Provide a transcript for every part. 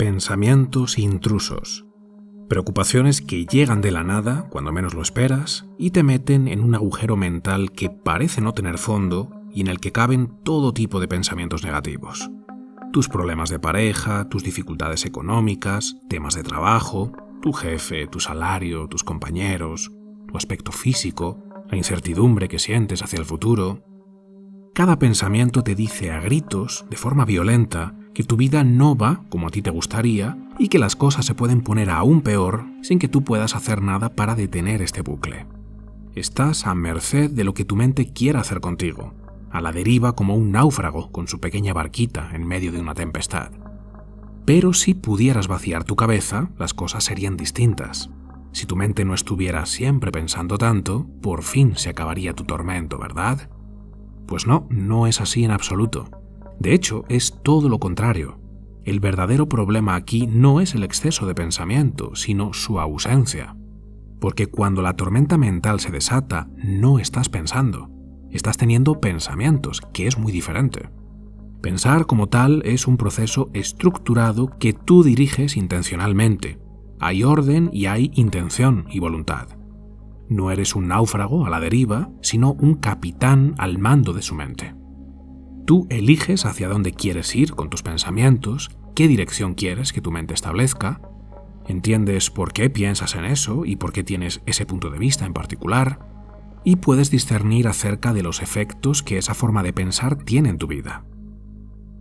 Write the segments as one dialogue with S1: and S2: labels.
S1: Pensamientos intrusos. Preocupaciones que llegan de la nada, cuando menos lo esperas, y te meten en un agujero mental que parece no tener fondo y en el que caben todo tipo de pensamientos negativos. Tus problemas de pareja, tus dificultades económicas, temas de trabajo, tu jefe, tu salario, tus compañeros, tu aspecto físico, la incertidumbre que sientes hacia el futuro. Cada pensamiento te dice a gritos, de forma violenta, que tu vida no va como a ti te gustaría y que las cosas se pueden poner aún peor sin que tú puedas hacer nada para detener este bucle. Estás a merced de lo que tu mente quiera hacer contigo, a la deriva como un náufrago con su pequeña barquita en medio de una tempestad. Pero si pudieras vaciar tu cabeza, las cosas serían distintas. Si tu mente no estuviera siempre pensando tanto, por fin se acabaría tu tormento, ¿verdad? Pues no es así en absoluto. De hecho, es todo lo contrario. El verdadero problema aquí no es el exceso de pensamiento, sino su ausencia. Porque cuando la tormenta mental se desata, no estás pensando. Estás teniendo pensamientos, que es muy diferente. Pensar como tal es un proceso estructurado que tú diriges intencionalmente. Hay orden y hay intención y voluntad. No eres un náufrago a la deriva, sino un capitán al mando de su mente. Tú eliges hacia dónde quieres ir con tus pensamientos, qué dirección quieres que tu mente establezca, entiendes por qué piensas en eso y por qué tienes ese punto de vista en particular, y puedes discernir acerca de los efectos que esa forma de pensar tiene en tu vida.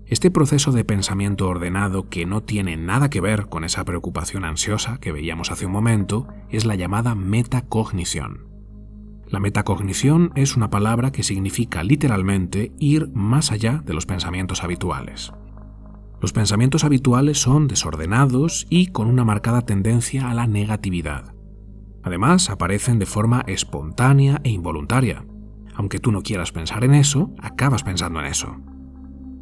S1: Este proceso de pensamiento ordenado que no tiene nada que ver con esa preocupación ansiosa que veíamos hace un momento es la llamada metacognición. La metacognición es una palabra que significa literalmente ir más allá de los pensamientos habituales. Los pensamientos habituales son desordenados y con una marcada tendencia a la negatividad. Además, aparecen de forma espontánea e involuntaria. Aunque tú no quieras pensar en eso, acabas pensando en eso.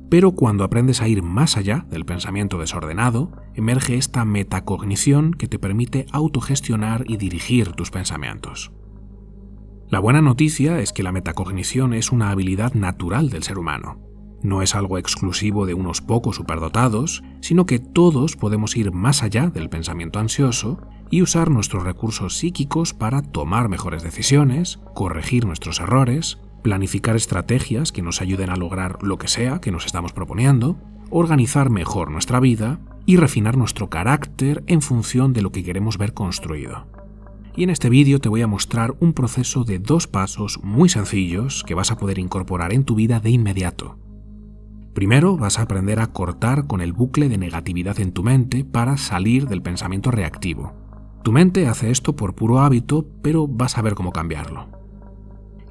S1: Pero cuando aprendes a ir más allá del pensamiento desordenado, emerge esta metacognición que te permite autogestionar y dirigir tus pensamientos. La buena noticia es que la metacognición es una habilidad natural del ser humano. No es algo exclusivo de unos pocos superdotados, sino que todos podemos ir más allá del pensamiento ansioso y usar nuestros recursos psíquicos para tomar mejores decisiones, corregir nuestros errores, planificar estrategias que nos ayuden a lograr lo que sea que nos estamos proponiendo, organizar mejor nuestra vida y refinar nuestro carácter en función de lo que queremos ver construido. Y en este vídeo te voy a mostrar un proceso de 2 pasos muy sencillos que vas a poder incorporar en tu vida de inmediato. Primero, vas a aprender a cortar con el bucle de negatividad en tu mente para salir del pensamiento reactivo. Tu mente hace esto por puro hábito, pero vas a ver cómo cambiarlo.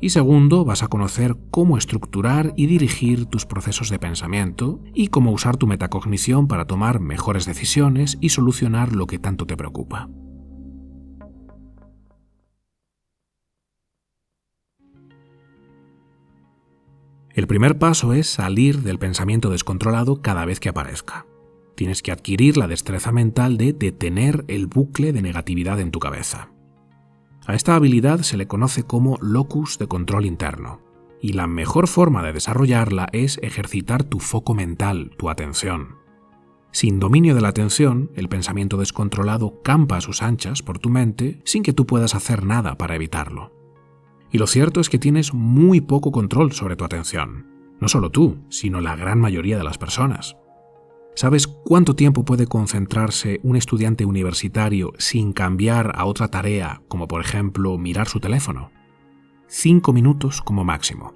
S1: Y segundo, vas a conocer cómo estructurar y dirigir tus procesos de pensamiento y cómo usar tu metacognición para tomar mejores decisiones y solucionar lo que tanto te preocupa. El primer paso es salir del pensamiento descontrolado cada vez que aparezca. Tienes que adquirir la destreza mental de detener el bucle de negatividad en tu cabeza. A esta habilidad se le conoce como locus de control interno, y la mejor forma de desarrollarla es ejercitar tu foco mental, tu atención. Sin dominio de la atención, el pensamiento descontrolado campa a sus anchas por tu mente sin que tú puedas hacer nada para evitarlo. Y lo cierto es que tienes muy poco control sobre tu atención. No solo tú, sino la gran mayoría de las personas. ¿Sabes cuánto tiempo puede concentrarse un estudiante universitario sin cambiar a otra tarea, como por ejemplo mirar su teléfono? 5 minutos como máximo.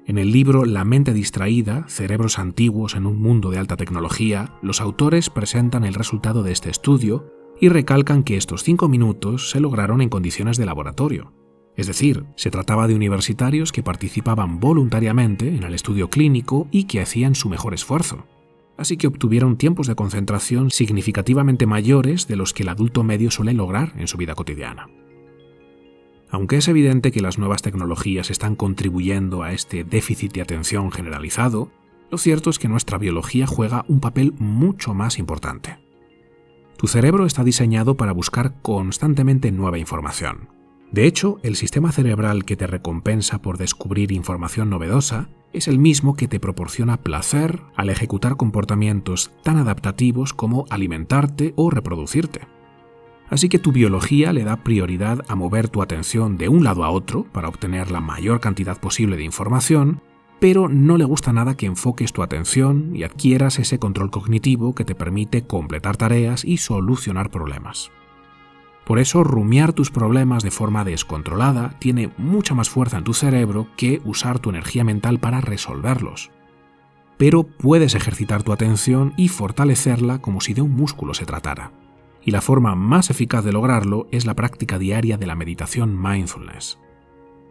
S1: En el libro La mente distraída, cerebros antiguos en un mundo de alta tecnología, los autores presentan el resultado de este estudio y recalcan que estos 5 minutos se lograron en condiciones de laboratorio. Es decir, se trataba de universitarios que participaban voluntariamente en el estudio clínico y que hacían su mejor esfuerzo. Así que obtuvieron tiempos de concentración significativamente mayores de los que el adulto medio suele lograr en su vida cotidiana. Aunque es evidente que las nuevas tecnologías están contribuyendo a este déficit de atención generalizado, lo cierto es que nuestra biología juega un papel mucho más importante. Tu cerebro está diseñado para buscar constantemente nueva información. De hecho, el sistema cerebral que te recompensa por descubrir información novedosa es el mismo que te proporciona placer al ejecutar comportamientos tan adaptativos como alimentarte o reproducirte. Así que tu biología le da prioridad a mover tu atención de un lado a otro para obtener la mayor cantidad posible de información, pero no le gusta nada que enfoques tu atención y adquieras ese control cognitivo que te permite completar tareas y solucionar problemas. Por eso, rumiar tus problemas de forma descontrolada tiene mucha más fuerza en tu cerebro que usar tu energía mental para resolverlos. Pero puedes ejercitar tu atención y fortalecerla como si de un músculo se tratara. Y la forma más eficaz de lograrlo es la práctica diaria de la meditación mindfulness.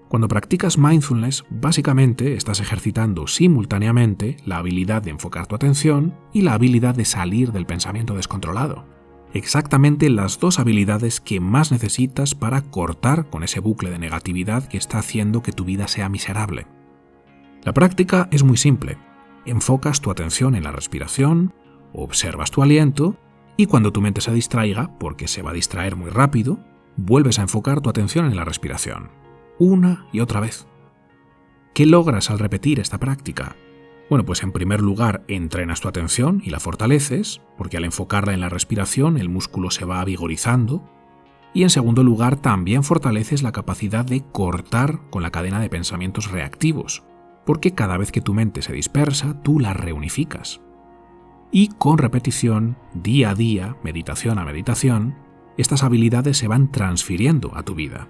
S1: Cuando practicas mindfulness, básicamente estás ejercitando simultáneamente la habilidad de enfocar tu atención y la habilidad de salir del pensamiento descontrolado. Exactamente las dos habilidades que más necesitas para cortar con ese bucle de negatividad que está haciendo que tu vida sea miserable. La práctica es muy simple. Enfocas tu atención en la respiración, observas tu aliento y cuando tu mente se distraiga, porque se va a distraer muy rápido, vuelves a enfocar tu atención en la respiración, una y otra vez. ¿Qué logras al repetir esta práctica? Bueno, pues en primer lugar entrenas tu atención y la fortaleces, porque al enfocarla en la respiración el músculo se va vigorizando, y en segundo lugar también fortaleces la capacidad de cortar con la cadena de pensamientos reactivos, porque cada vez que tu mente se dispersa, tú la reunificas. Y con repetición, día a día, meditación a meditación, estas habilidades se van transfiriendo a tu vida.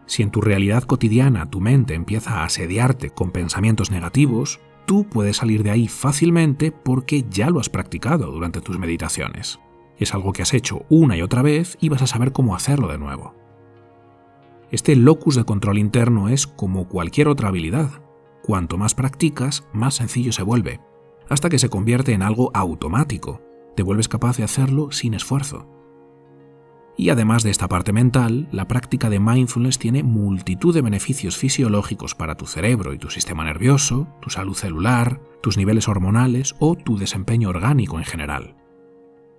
S1: Si en tu realidad cotidiana tu mente empieza a asediarte con pensamientos negativos, tú puedes salir de ahí fácilmente porque ya lo has practicado durante tus meditaciones. Es algo que has hecho una y otra vez y vas a saber cómo hacerlo de nuevo. Este locus de control interno es como cualquier otra habilidad. Cuanto más practicas, más sencillo se vuelve, hasta que se convierte en algo automático. Te vuelves capaz de hacerlo sin esfuerzo. Y además de esta parte mental, la práctica de mindfulness tiene multitud de beneficios fisiológicos para tu cerebro y tu sistema nervioso, tu salud celular, tus niveles hormonales o tu desempeño orgánico en general.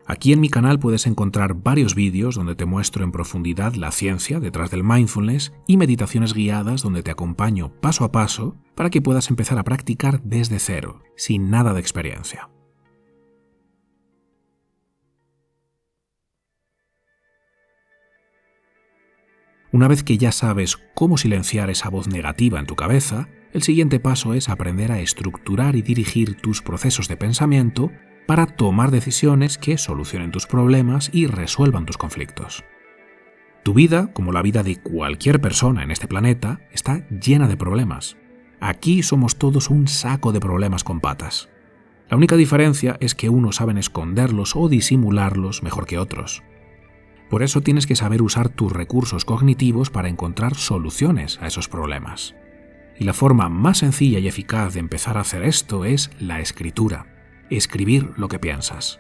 S1: Aquí en mi canal puedes encontrar varios vídeos donde te muestro en profundidad la ciencia detrás del mindfulness y meditaciones guiadas donde te acompaño paso a paso para que puedas empezar a practicar desde cero, sin nada de experiencia. Una vez que ya sabes cómo silenciar esa voz negativa en tu cabeza, el siguiente paso es aprender a estructurar y dirigir tus procesos de pensamiento para tomar decisiones que solucionen tus problemas y resuelvan tus conflictos. Tu vida, como la vida de cualquier persona en este planeta, está llena de problemas. Aquí somos todos un saco de problemas con patas. La única diferencia es que unos saben esconderlos o disimularlos mejor que otros. Por eso tienes que saber usar tus recursos cognitivos para encontrar soluciones a esos problemas. Y la forma más sencilla y eficaz de empezar a hacer esto es la escritura. Escribir lo que piensas.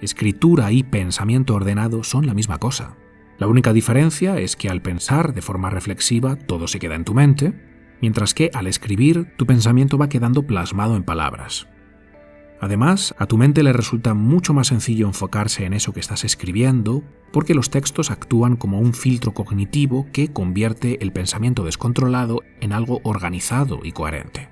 S1: Escritura y pensamiento ordenado son la misma cosa. La única diferencia es que al pensar de forma reflexiva todo se queda en tu mente, mientras que al escribir tu pensamiento va quedando plasmado en palabras. Además, a tu mente le resulta mucho más sencillo enfocarse en eso que estás escribiendo porque los textos actúan como un filtro cognitivo que convierte el pensamiento descontrolado en algo organizado y coherente.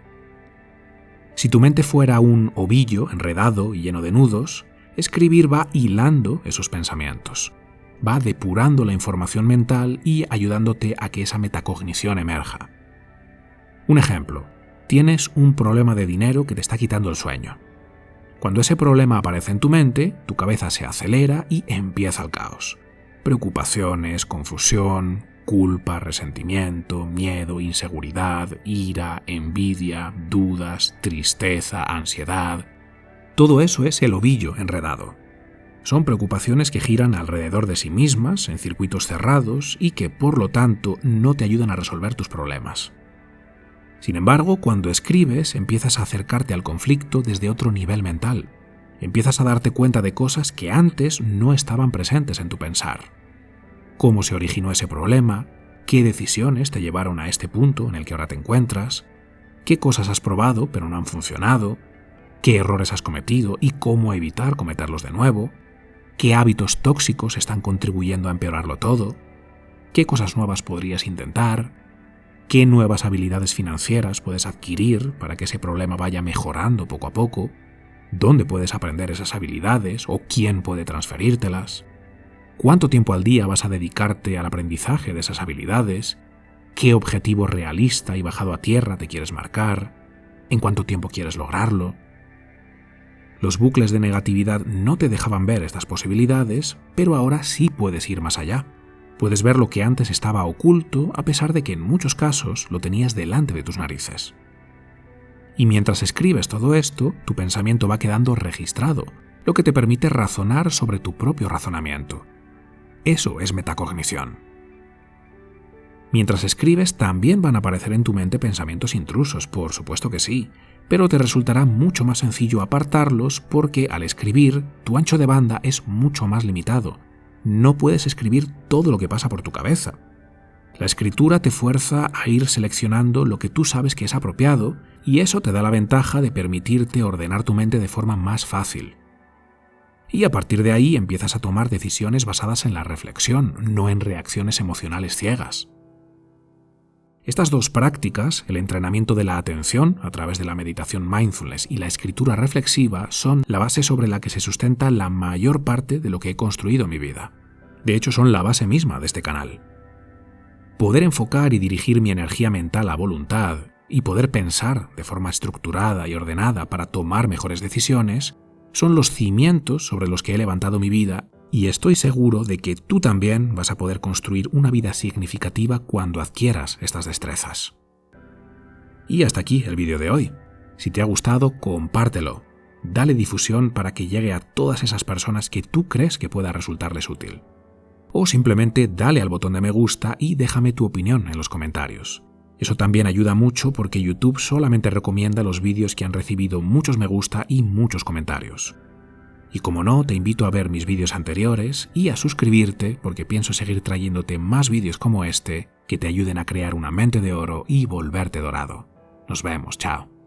S1: Si tu mente fuera un ovillo enredado y lleno de nudos, escribir va hilando esos pensamientos, va depurando la información mental y ayudándote a que esa metacognición emerja. Un ejemplo, tienes un problema de dinero que te está quitando el sueño. Cuando ese problema aparece en tu mente, tu cabeza se acelera y empieza el caos. Preocupaciones, confusión, culpa, resentimiento, miedo, inseguridad, ira, envidia, dudas, tristeza, ansiedad. Todo eso es el ovillo enredado. Son preocupaciones que giran alrededor de sí mismas en circuitos cerrados y que, por lo tanto, no te ayudan a resolver tus problemas. Sin embargo, cuando escribes, empiezas a acercarte al conflicto desde otro nivel mental. Empiezas a darte cuenta de cosas que antes no estaban presentes en tu pensar. Cómo se originó ese problema, qué decisiones te llevaron a este punto en el que ahora te encuentras, qué cosas has probado pero no han funcionado, qué errores has cometido y cómo evitar cometerlos de nuevo, qué hábitos tóxicos están contribuyendo a empeorarlo todo. qué cosas nuevas podrías intentar, qué nuevas habilidades financieras puedes adquirir para que ese problema vaya mejorando poco a poco, dónde puedes aprender esas habilidades o quién puede transferírtelas, cuánto tiempo al día vas a dedicarte al aprendizaje de esas habilidades, qué objetivo realista y bajado a tierra te quieres marcar, en cuánto tiempo quieres lograrlo. Los bucles de negatividad no te dejaban ver estas posibilidades, pero ahora sí puedes ir más allá. Puedes ver lo que antes estaba oculto, a pesar de que en muchos casos lo tenías delante de tus narices. Y mientras escribes todo esto, tu pensamiento va quedando registrado, lo que te permite razonar sobre tu propio razonamiento. Eso es metacognición. Mientras escribes, también van a aparecer en tu mente pensamientos intrusos, por supuesto que sí, pero te resultará mucho más sencillo apartarlos porque al escribir, tu ancho de banda es mucho más limitado. No puedes escribir todo lo que pasa por tu cabeza. La escritura te fuerza a ir seleccionando lo que tú sabes que es apropiado y eso te da la ventaja de permitirte ordenar tu mente de forma más fácil. Y a partir de ahí empiezas a tomar decisiones basadas en la reflexión, no en reacciones emocionales ciegas. Estas dos prácticas, el entrenamiento de la atención a través de la meditación mindfulness y la escritura reflexiva, son la base sobre la que se sustenta la mayor parte de lo que he construido en mi vida. De hecho, son la base misma de este canal. Poder enfocar y dirigir mi energía mental a voluntad y poder pensar de forma estructurada y ordenada para tomar mejores decisiones son los cimientos sobre los que he levantado mi vida y estoy seguro de que tú también vas a poder construir una vida significativa cuando adquieras estas destrezas. Y hasta aquí el vídeo de hoy. Si te ha gustado, compártelo. Dale difusión para que llegue a todas esas personas que tú crees que pueda resultarles útil. O simplemente dale al botón de me gusta y déjame tu opinión en los comentarios. Eso también ayuda mucho porque YouTube solamente recomienda los vídeos que han recibido muchos me gusta y muchos comentarios. Y como no, te invito a ver mis vídeos anteriores y a suscribirte porque pienso seguir trayéndote más vídeos como este que te ayuden a crear una mente de oro y volverte dorado. Nos vemos, chao.